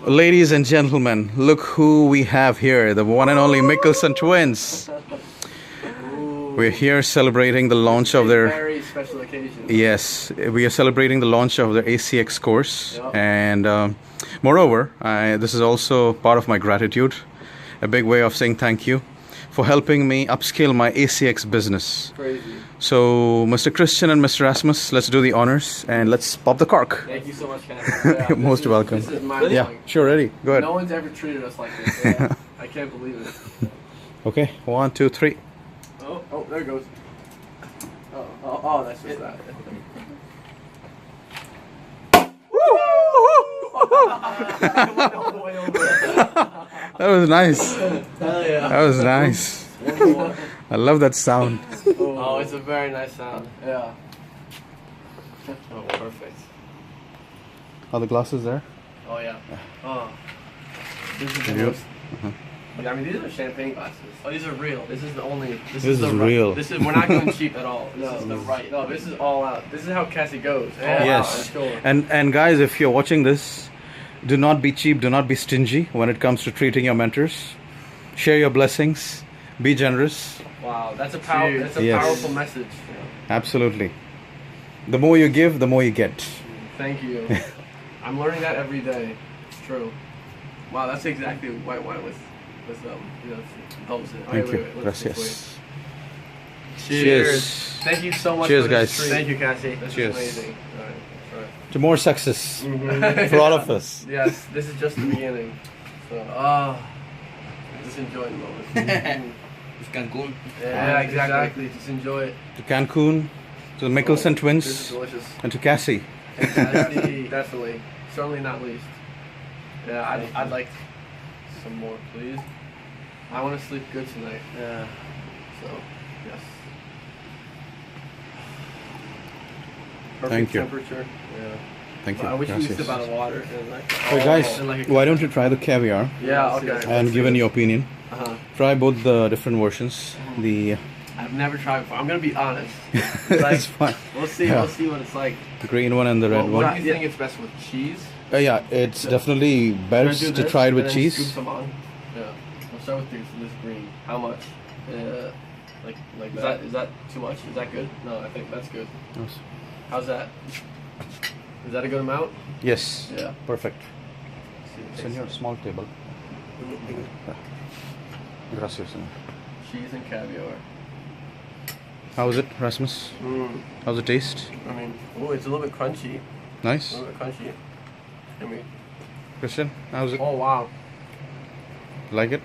Ladies and gentlemen, look who we have here, the one and only Mikkelsen Twins. We're here celebrating the launch of their... Very special occasion. Yes, we are celebrating the launch of their ACX course. Yep. And moreover, this is also part of my gratitude, a big way of saying thank you for helping me upscale my ACX business. Crazy. So, Mr. Christian and Mr. Rasmus, let's do the honors and let's pop the cork. Thank you so much, Ken. Most welcome. This is my Yeah, sure, ready. Go ahead. No one's ever treated us like this. Yeah. I can't believe it. Okay, 1, 2, 3. Oh, there it goes. Oh, that's just that. That was nice. Hell yeah. That was nice. I love that sound. Oh, it's a very nice sound. Yeah. Oh, perfect. Are the glasses there? Oh, yeah. Oh. This is the You- most... I mean, these are champagne glasses. Oh, these are real. This is the only... This the is right- real. This is... We're not going cheap at all. This is the right... No, this is all out. This is how Cassie goes. Yeah. Yes. Sure. And guys, if you're watching this, do not be cheap, do not be stingy when it comes to treating your mentors. Share your blessings. Be generous. Wow, that's a Yes. powerful message. Absolutely. The more you give, the more you get. Thank you. I'm learning that every day. It's true. Wow, that's exactly white wine with helps it. Thank you. Let's Gracias. Cheers. Thank you so much. Cheers, for this guys. treat. Thank you, Cassie. This Cheers. is amazing. All right. To more success Mhm. for all of us. Yes, this is just the beginning. So, just enjoy the moment. It's Cancun. Yeah, exactly. Just enjoy it. To Cancun, to the Mikkelsen This is Twins, delicious. and to Cassie. Definitely. Certainly not least. Yeah, I'd like some more, please. I want to sleep good tonight. Yeah. So, yes. Perfect Thank you. temperature. Yeah. Thank you. I wish we used Gracias. a bottle of water. And like, Hey guys, and like a- why don't you try the caviar Yeah, okay. and give an your opinion? Uh-huh. Try both the different versions. The I've never tried before. I'm gonna be honest. it's fine. We'll see. Yeah. We'll see what it's like. The green one and the red What one. do you think it's best with cheese? Yeah, it's definitely Can I best do to this try it and with then cheese. Scoop some on? Yeah. We'll start with this green. How much? Like that. Is that too much? Is that good? No, I think that's good. Yes. How's that? Is that a good amount? Yes. Yeah. Perfect. Let's see what it It's in your tastes small table. Gracias. like. Cheese and caviar. How is it, Rasmus? How's it taste? I mean, oh, it's a little bit crunchy. Nice. A little bit crunchy. I mean, Christian, how's it? oh wow. Like it?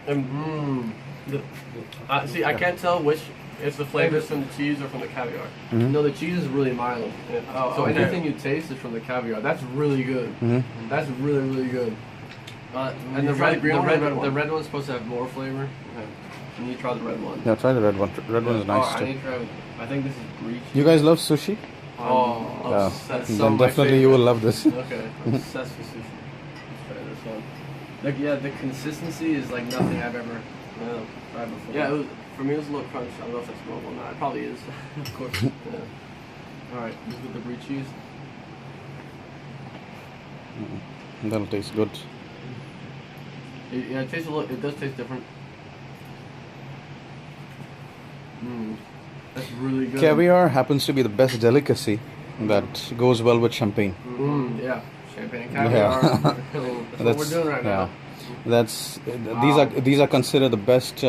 See, I can't tell which if the flavor is from the cheese or from the caviar. Mhm. No, the cheese is really mild. So okay. anything you taste is from the caviar. That's really good. Mm-hmm. That's really, really good. And the red one's supposed to have more flavor. Okay. And you try the red one. Yeah, try the red one. Red one is nice I too. need to try. I think this is brie. You guys love sushi? Oh, that's so Then my definitely you will favorite. love this. Okay, I'm obsessed with sushi. Let's try this one. Like, yeah, the consistency is like nothing I've ever tried before. Yeah, for me it was a little crunch. I don't know if that's normal or not. It probably is, of course. Yeah. All right, this with the brie cheese. That'll taste good. Yeah, it tastes a little. It does taste different. That's really good. Caviar happens to be the best delicacy that goes well with champagne. Yeah, champagne and caviar. That's what we're doing right now. That's Wow. these are considered the best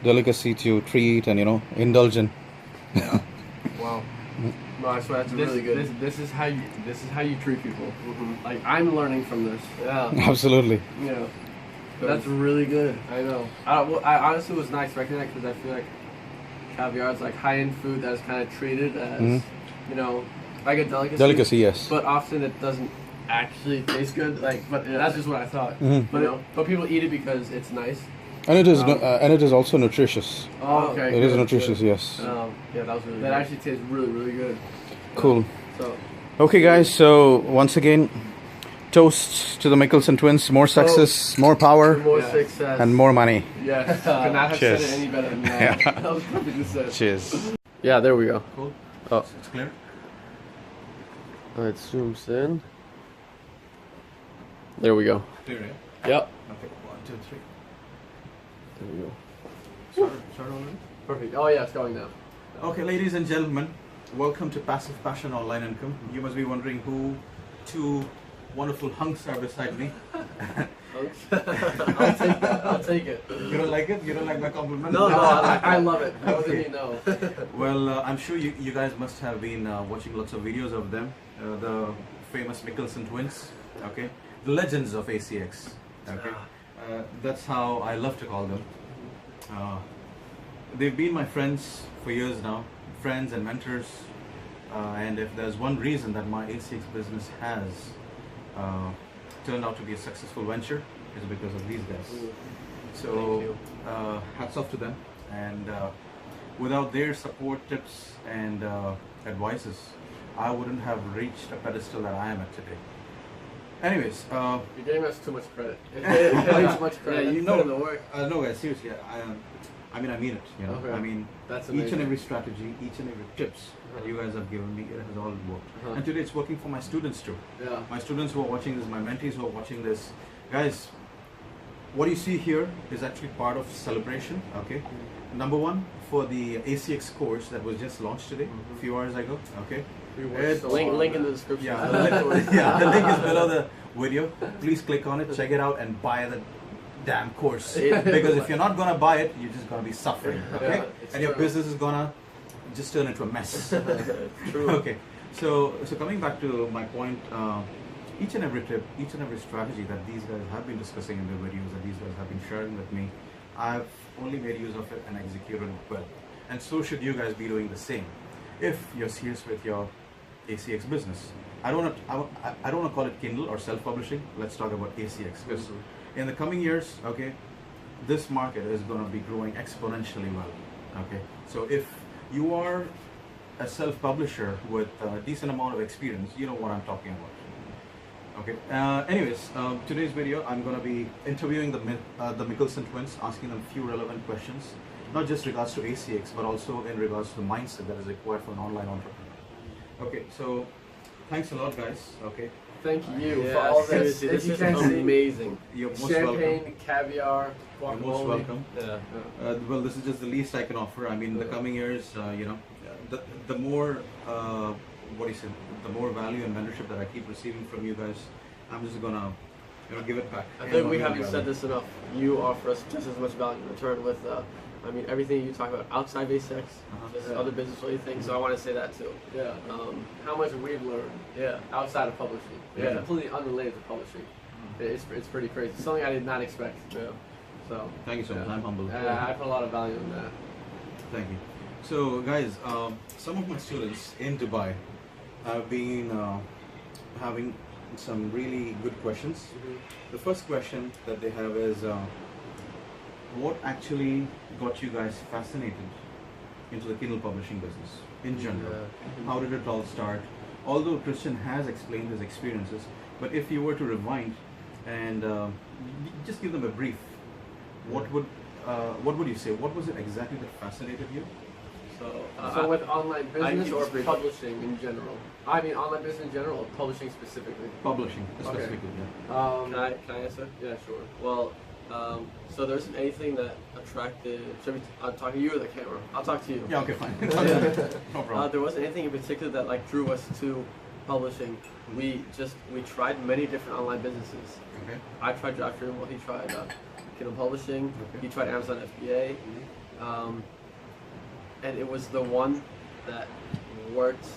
delicacy to treat and indulge in. Yeah. Wow. No, I swear that's really good. This is how you treat people. Like I'm learning from this. Yeah. Absolutely. Yeah. That's really good. I know. I honestly was not expecting that because I feel like caviar is like high-end food that's kind of treated as like a delicacy. Delicacy, yes. But often it doesn't actually taste good. Like, but that's just what I thought. Mhm. But people eat it because it's nice. And it is and it is also nutritious. Oh, okay. It is good, nutritious, good. yes. Yeah, that was really. That actually tastes really, really good. Cool. So. Okay, guys. So once again, toast to the Mikkelsen Twins. More success, more power, More success. and more money. Yes. Could not have Cheers. said it any better than that. That was perfectly said. Cheers. Yeah, there we go. Cool. Oh. It's clear. It zooms in. There we go. Clear, yeah? Yep. Okay, 1, 2, 3. There we go. Start already? Perfect. Oh yeah, it's going now. Okay, ladies and gentlemen, welcome to Passive Passion Online Income. You must be wondering who two wonderful hunks are beside me. I'll take that. I'll take it. You don't like it? You don't like my compliment? No, I love it. How Okay. did you know? Well, I'm sure you guys must have been watching lots of videos of them. The famous Mikkelsen Twins, okay? The legends of ACX, okay? That's how I love to call them. They've been my friends for years now, friends and mentors. And if there's one reason that my ACX business has turned out to be a successful venture, it's because of these guys. So hats off to them. And without their support, tips, and advices, I wouldn't have reached a pedestal that I am at today. Anyways, You're giving us too much credit. Way too much credit. yeah, you put in the work. no guys, seriously, I mean, I mean it. You know, Okay. I mean, That's each amazing. and every strategy, each and every tips that you guys have given me, it has all worked. And today it's working for my students too. Yeah. My students who are watching this, my mentees who are watching this, guys, what you see here is actually part of celebration. Okay, number one, for the ACX course that was just launched today, a few hours ago. Okay, The link in the description. yeah, the link, yeah, the link is below the video. Please click on it, check it out, and buy the damn course. Because if you're not gonna buy it, you're just gonna be suffering. Okay, and your business is gonna just turn into a mess. True. Okay, so coming back to my point, each and every tip, each and every strategy that these guys have been discussing in their videos, that these guys have been sharing with me, I've only made use of it and executed it well. And so should you guys be doing the same if you're serious with your ACX business. I don't want to call it Kindle or self-publishing. Let's talk about ACX because in the coming years, okay, this market is going to be growing exponentially well. Okay, so if you are a self-publisher with a decent amount of experience, you know what I'm talking about. Okay. Anyways, today's video, I'm going to be interviewing the Mikkelsen Twins, asking them a few relevant questions, not just regards to ACX, but also in regards to the mindset that is required for an online entrepreneur. Okay, so thanks a lot, guys. Okay, Thank you for all this. seriously, This if you is can see- amazing. you're most Champagne, welcome. caviar, You're most guacamole. welcome. Yeah. Well, this is just the least I can offer. I mean, the coming years, you know, the more, what do you say, the more value and mentorship that I keep receiving from you guys, I'm just gonna, you know, give it back. I think we haven't said this enough. You offer us just as much value in return with, I mean, everything you talk about outside ACX, just other business-related things. So I want to say that too. Yeah. How much we've learned. Yeah. Outside of publishing. Yeah. Completely unrelated to publishing. It's pretty crazy. Something I did not expect. Yeah. So. Thank you so much. I'm humbled. I put a lot of value in that. Thank you. So, guys, some of my students in Dubai have been having some really good questions. The first question that they have is, what actually got you guys fascinated into the Kindle publishing business in general? How did it all start? Although Christian has explained his experiences, but if you were to rewind and just give them a brief, what would you say? What was it exactly that fascinated you? So with online business keep or this brief. publishing in general? I mean online business in general or publishing specifically? Publishing, Okay. specifically. Yeah. Can I answer? Yeah, sure. Well, so there isn't anything that attracted. I'll talk to you or the camera? I'll talk to you. Yeah. Okay. Fine. No problem. There wasn't anything in particular that like drew us to publishing. We tried many different online businesses. Okay. I tried dropshipping. Well, he tried Kindle publishing. Okay. He tried Amazon FBA. And it was the one that worked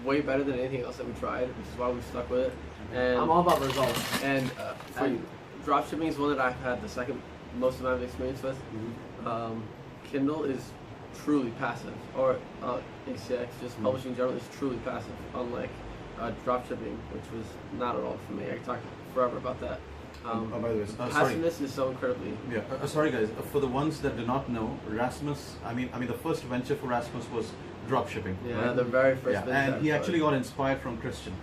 way better than anything else that we tried, which is why we stuck with it. And I'm all about results. And dropshipping is one that I've had the second most amount of experience with. Kindle is truly passive, or ACX, just publishing in general is truly passive, unlike dropshipping, which was not at all for me. I could talk forever about that. By the way, sorry. Passiveness is so incredibly. Yeah. Sorry, guys. For the ones that do not know, Rasmus. I mean, the first venture for Rasmus was dropshipping. Yeah, right? the very first. Yeah, business I and he tried. actually got inspired from Christian.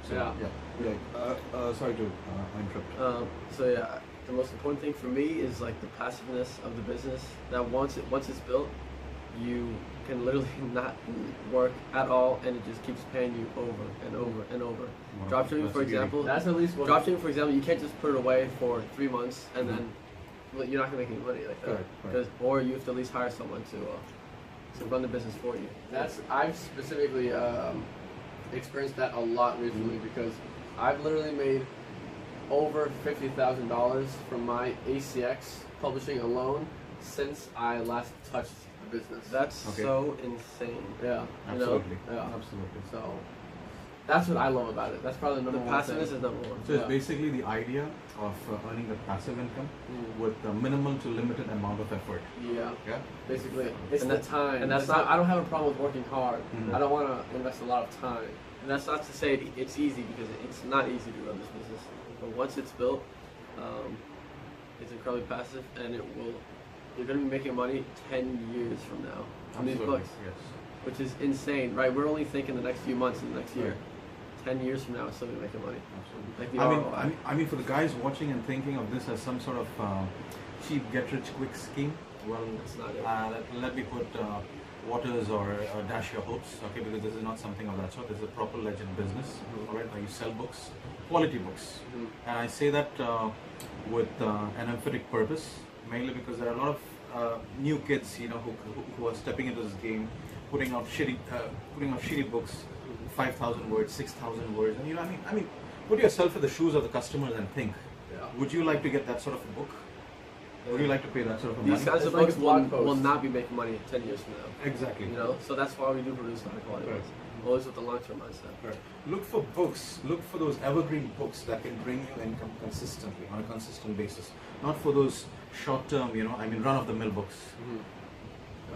So, Yeah. Sorry to interrupt. So yeah, the most important thing for me is like the passiveness of the business. That once it's built, you can literally not work at all, and it just keeps paying you over and over and over. Wow, Dropshipping, for example, that's at least one. Dropshipping, for example, you can't just put it away for 3 months and then you're not gonna make any money like that. Right. Or you have to at least hire someone to run the business for you. I've specifically experienced that a lot recently because I've literally made over $50,000 from my ACX publishing alone since I last touched the business. That's so insane. Yeah. Absolutely. Yeah. Absolutely. So that's what I love about it. That's probably the number one passiveness thing. is number one. So it's basically the idea of earning a passive income with a minimal to limited amount of effort. Yeah. Yeah. Basically, it's And the that- time. and that's It's not. not- I don't have a problem with working hard. Mhm. I don't want to invest a lot of time. And that's not to say it's easy, because it's not easy to run this business. But once it's built, it's incredibly passive, and you're going to be making money 10 years from now on these Absolutely. books, Yes. which is insane, right? We're only thinking the next few months and the next year. 10 years from now, it's still going to be making money. Absolutely. Like the I ROI. mean, for the guys watching and thinking of this as some sort of cheap get-rich-quick scheme, well, That's not it. let me put waters or dash your hopes, okay? Because this is not something of that sort. This is a proper legit business, all right? Now you sell books, quality books, and I say that with an emphatic purpose, mainly because there are a lot of new kids, you know, who are stepping into this game, putting out shitty books. 5,000 words, 6,000 words, and you know, I mean, put yourself in the shoes of the customers and think. Yeah. Would you like to get that sort of a book? Would you like to pay that sort of a money? These kinds of It's like books a blog will post. not be making money 10 years from now. Exactly. You know, so that's why we do produce high quality Right. books. Always with the long-term mindset. Right. Look for books. Look for those evergreen books that can bring you income consistently on a consistent basis. Not for those short-term, you know, I mean, run-of-the-mill books.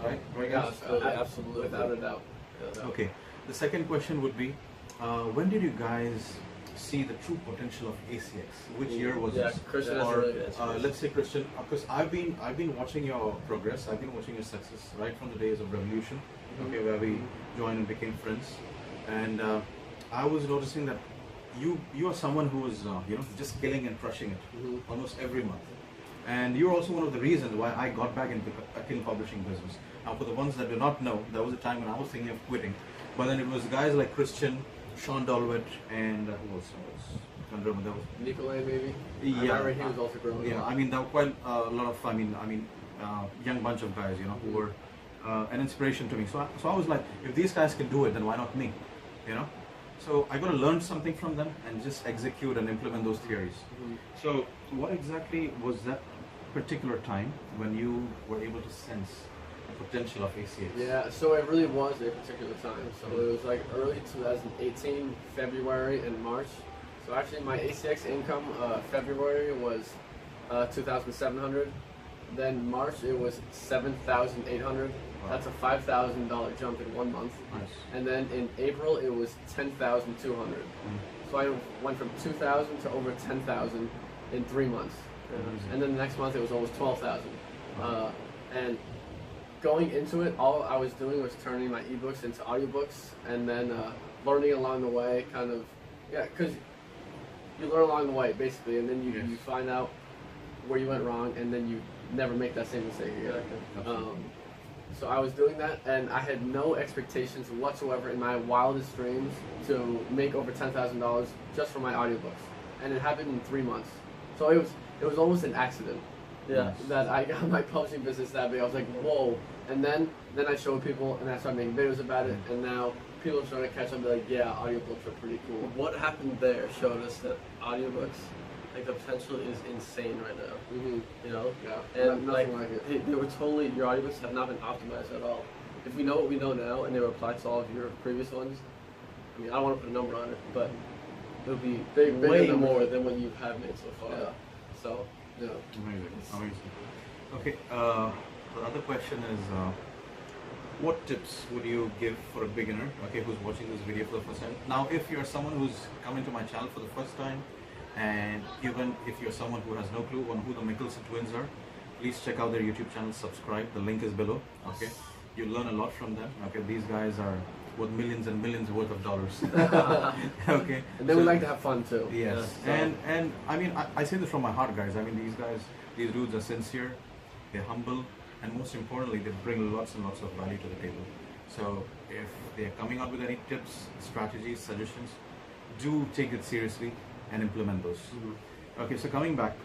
Right? Right, Yeah, guys? Absolutely. Without a doubt. Okay. The second question would be, when did you guys see the true potential of ACX? Which year was Yeah, this? Christian has a Or really good answer. let's say Christian, because I've been watching your progress. I've been watching your success right from the days of Revolution, okay, where we joined and became friends, and I was noticing that you are someone who is you know, just killing and crushing it almost every month. And you're also one of the reasons why I got back into the publishing business. Now, for the ones that do not know, there was a time when I was thinking of quitting, but then it was guys like Christian, Sean Dolwett, and who else? I can't remember. There was, Nikolai, maybe. Yeah. I remember he was also growing. yeah, I mean, there were quite a lot of, young bunch of guys, you know, who were an inspiration to me. So I was like, if these guys can do it, then why not me? You know. So I got to learn something from them and just execute and implement those theories. So what exactly was that particular time when you were able to sense the potential of ACX? Yeah, so it really was a particular time. So it was like early 2018, February and March. So actually my ACX income, February was 2,700. Then March it was 7,800. That's a $5,000 jump in 1 month. Nice. And then in April it was 10,200. So I went from 2,000 to over 10,000 in 3 months. And then the next month it was almost 12,000. And going into it, all I was doing was turning my ebooks into audiobooks, and then learning along the way, kind of, yeah, because you learn along the way basically, and then you find out where you went wrong, and then you never make that same mistake again. So I was doing that, and I had no expectations whatsoever in my wildest dreams to make over $10,000 just from my audiobooks, and it happened in 3 months. So it was almost an accident. Yeah. That I got my publishing business that big. I was like, whoa. And then I showed people, and I started making videos about it, and now people are starting to catch up and be like, yeah, audiobooks are pretty cool. What happened there showed us that audiobooks, like, the potential is insane right now. You know? Yeah. And Nothing like it. they were totally, your audiobooks have not been optimized at all. If we know what we know now and they were applied to all of your previous ones, I mean, I don't want to put a number on it, but it would be Bigger way numbers. more than what you have made so far. Yeah. So, Yeah. Amazing. Okay, the other question is, what tips would you give for a beginner, okay, who's watching this video for the first time? Now, if you're someone who's coming to my channel for the first time, and even if you're someone who has no clue on who the Mikkelsen Twins are, please check out their YouTube channel, subscribe, the link is below, okay? You'll learn a lot from them, okay? These guys are worth millions and millions worth of dollars, okay? And then we like to have fun too. Yes, Yeah, so- and I mean, I say this from my heart, guys. I mean, these dudes are sincere, they're humble, and most importantly, they bring lots and lots of value to the table. So if they are coming out with any tips, strategies, suggestions, do take it seriously and implement those. Okay, so coming back,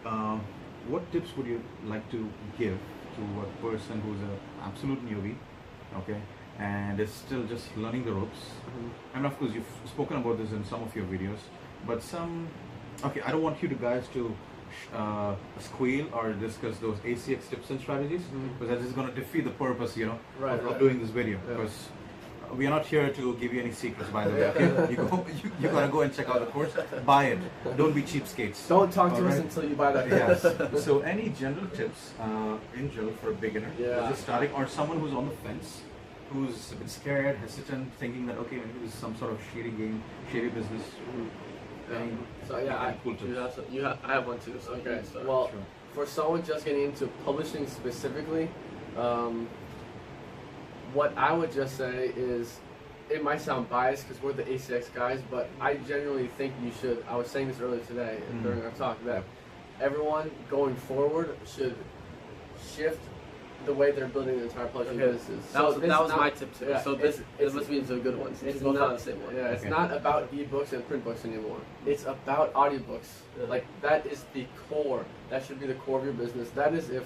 what tips would you like to give to a person who's an absolute newbie, okay, and is still just learning the ropes? And of course, you've spoken about this in some of your videos, but okay, I don't want you guys to squeal or discuss those ACX tips and strategies, because that is going to defeat the purpose, you know, of doing this video. Because we are not here to give you any secrets, by the way. Okay? You gotta go and check out the course, buy it. Don't be cheapskates. Don't talk to us until you buy that course. Yes. So any general tips in general for a beginner who's just starting, or someone who's on the fence, who's a bit scared, hesitant, thinking that okay, maybe this is some sort of shady game, shady business. So yeah, cool tips. I have one too. So okay. Well, for someone just getting into publishing specifically, what I would just say is, it might sound biased because we're the ACX guys, but I genuinely think you should. I was saying this earlier today during our talk that everyone going forward should shift the way they're building their entire publishing businesses. That was my tip too. Yeah, so this must be a good one. It's both not the same one. Yeah, it's not about ebooks and print books anymore. It's about audiobooks. Like that is the core. That should be the core of your business. That is if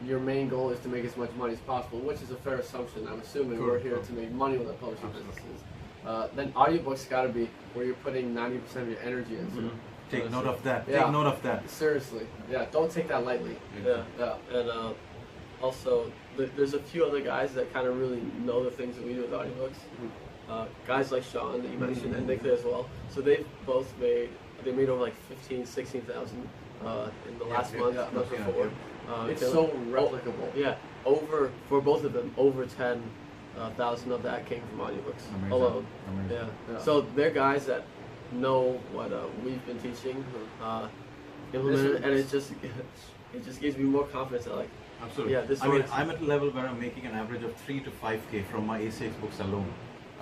your main goal is to make as much money as possible, which is a fair assumption. I'm assuming we're here to make money with our publishing businesses. Then audiobooks got to be where you're putting 90% of your energy into. Take note of that. Take note of that. Seriously. Yeah, don't take that lightly. Yeah. And also, there's a few other guys that kind of really know the things that we do with audiobooks. Guys like Sean that you mentioned, and Nick as well. So they've both made over like 16,000 in the last month before. It's so replicable. For both of them, over 10,000 of that came from audiobooks alone. Yeah. So they're guys that know what we've been teaching, implemented, and it just gives me more confidence that like. Absolutely. Yeah, this I'm at a level where I'm making an average of 3 to 5K from my ACX books alone.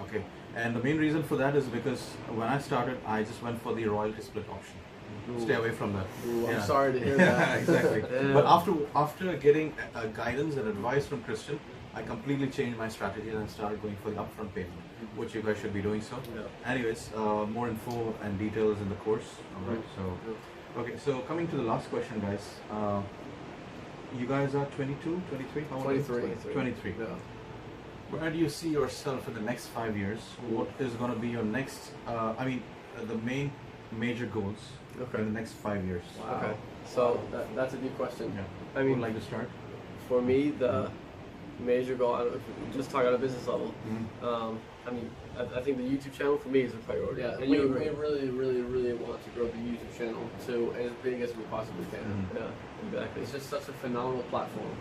Okay, and the main reason for that is because when I started, I just went for the royalty split option. Stay away from that. I'm sorry to hear that. Exactly. But after getting guidance and advice from Christian, I completely changed my strategy and started going for the upfront payment, which you guys should be doing so. Anyways, more info and details in the course. All right. So, okay. So coming to the last question, guys. You guys are 22, 23? 23. Yeah. Where do you see yourself in the next 5 years? What is going to be your next, the main major goals in the next 5 years? Wow. Okay. So that's a deep question. Yeah. I mean, like to start? For me, the major goal, I don't know if we just talk on a business level, I think the YouTube channel for me is a priority. Yeah, and we really, really, really want to grow the YouTube channel to as big as we possibly can. Yeah, exactly. It's just such a phenomenal platform.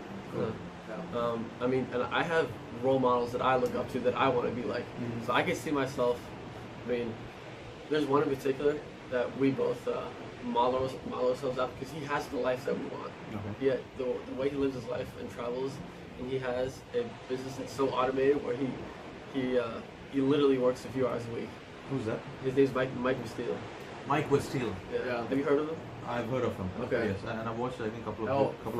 And I have role models that I look up to that I want to be like. So I can see myself, there's one in particular that we both model ourselves out because he has the life that we want. Yeah, the way he lives his life and travels, and he has a business that's so automated where he literally works a few hours a week. Who's that? His name's Mike Westeel. Mike Westeel. Yeah. Have you heard of him? I've heard of him. Okay. Yes, and I've watched I think a couple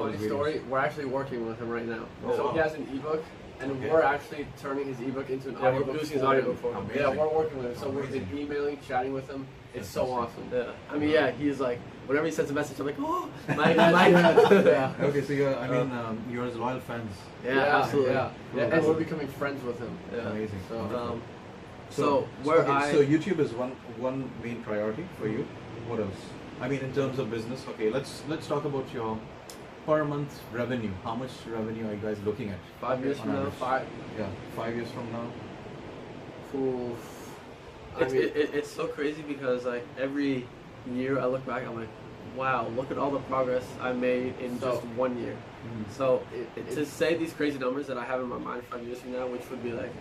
of his videos. Story. We're actually working with him right now. So he has an ebook, and we're actually turning his ebook into an audiobook. We're producing his audiobook for him. Yeah, we're working with him. So we've been emailing, chatting with him. It's so awesome. Yeah. He's like, whenever he sends a message, I'm like, oh, Mike. Yeah. Okay, so you're his loyal fans. Yeah, absolutely. Yeah. And we're becoming friends with him. Yeah. Amazing. So YouTube is one main priority for you. What else? In terms of business, okay, let's talk about your per month revenue. How much revenue are you guys looking at? 5 years from now? 5 years from now. It's so crazy because like every year I look back, I'm like, wow, look at all the progress I made in just 1 year. So to say these crazy numbers that I have in my mind 5 years from now, which would be like,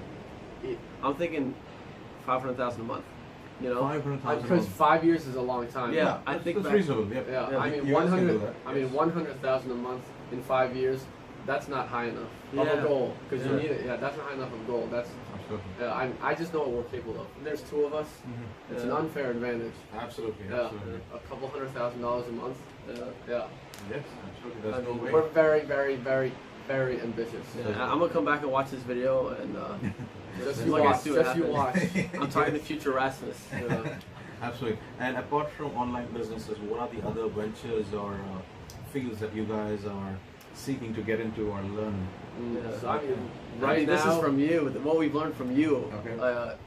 I'm thinking 500,000 a month. You know, 500,000. Because 5 years is a long time. Yeah, I think that's reasonable. Yeah. 100,000 a month in 5 years. That's not high enough of a goal because you need it. Yeah, that's not high enough of a goal. That's absolutely. I just know what we're capable of. There's two of us. It's an unfair advantage. Absolutely. Yeah. A couple $100,000 a month. Yeah. Yes, absolutely. There's no way. We're very, very, very very ambitious. Yeah, I'm gonna come back and watch this video and just you watch. Just you watch. I'm talking to future Rasmus. Absolutely. And apart from online businesses, what are the other ventures or fields that you guys are seeking to get into or learn? So I mean, right now, this is from you. What we've learned from you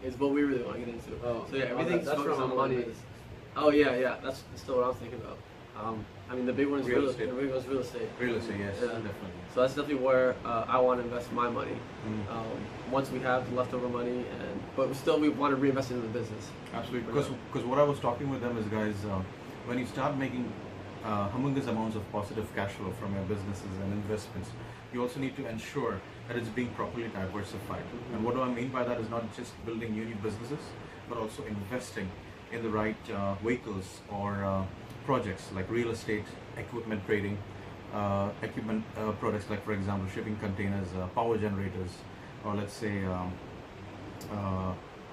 is what we really want to get into. Oh, so yeah, everything's that's focused from on money. Oh yeah, that's still what I'm thinking about. I mean, the big one is real estate. The big one is real estate. Real estate, yes, definitely. So that's definitely where I want to invest my money. Once we have leftover money, but still we want to reinvest it in the business. Absolutely, because what I was talking with them is, guys, when you start making humongous amounts of positive cash flow from your businesses and investments, you also need to ensure that it's being properly diversified. And what do I mean by that is not just building new businesses, but also investing in the right vehicles or projects like real estate, equipment trading, equipment products like, for example, shipping containers, power generators, or let's say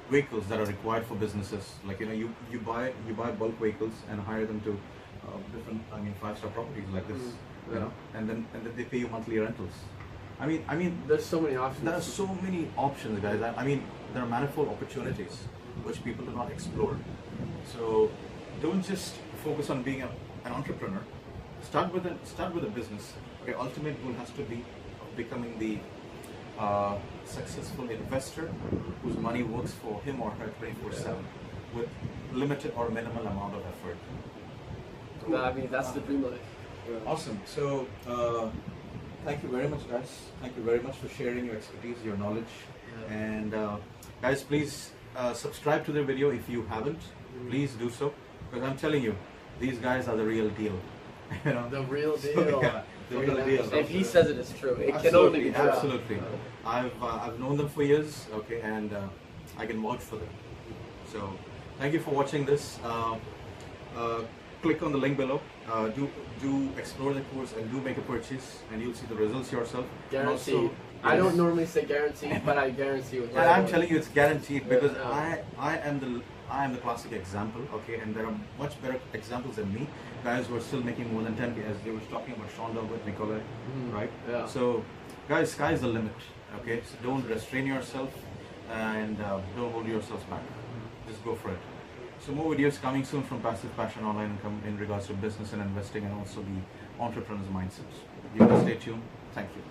vehicles that are required for businesses. Like, you buy bulk vehicles and hire them to different, 5-star properties like this, and then they pay you monthly rentals. I mean, there's so many options. There are so many options, guys. I mean, there are manifold opportunities which people do not explore. So don't just focus on being an entrepreneur. Start with a business. Your ultimate goal has to be becoming the successful investor whose money works for him or her 24/7 with limited or minimal amount of effort. Cool. I mean, that's the dream life. Awesome. So thank you very much, guys. Thank you very much for sharing your expertise, your knowledge. And guys, please subscribe to the video if you haven't. Please do so, because I'm telling you, these guys are the real deal. The real deal. So, the real deal. If he says it, it's true. It can only be true. Absolutely. I've known them for years, okay, and I can vouch for them. So thank you for watching this. Click on the link below. Do explore the course and do make a purchase, and you'll see the results yourself. Guaranteed. I don't normally say guaranteed, but I guarantee you. And I'm telling you, it's guaranteed, because I am the classic example, okay, and there are much better examples than me, guys who are still making more than 10K, as they were talking about Shonda with Nikolai, right? Yeah. So, guys, sky's the limit, okay? So don't restrain yourself and don't hold yourselves back. Just go for it. So more videos coming soon from Passive Passion Online in regards to business and investing, and also the entrepreneur's mindset. You guys stay tuned. Thank you.